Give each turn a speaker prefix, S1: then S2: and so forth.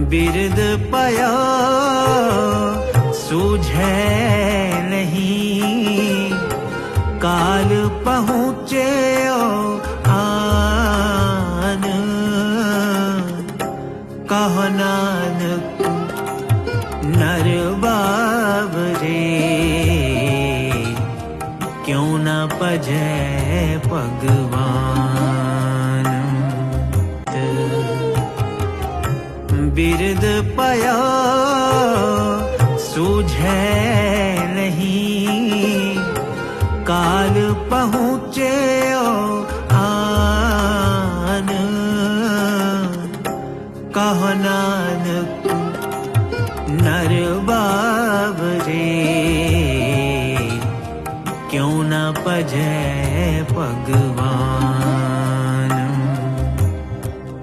S1: बिरद पया सूझे नहीं, काल पहुँचे आन। कहो नानक नर बावरे, क्यों न पजै भगवान। बिरद पया सूझे नहीं, काल पहुँचे आन। कहो नानक नर बावरे, क्यों न पजै भगवान।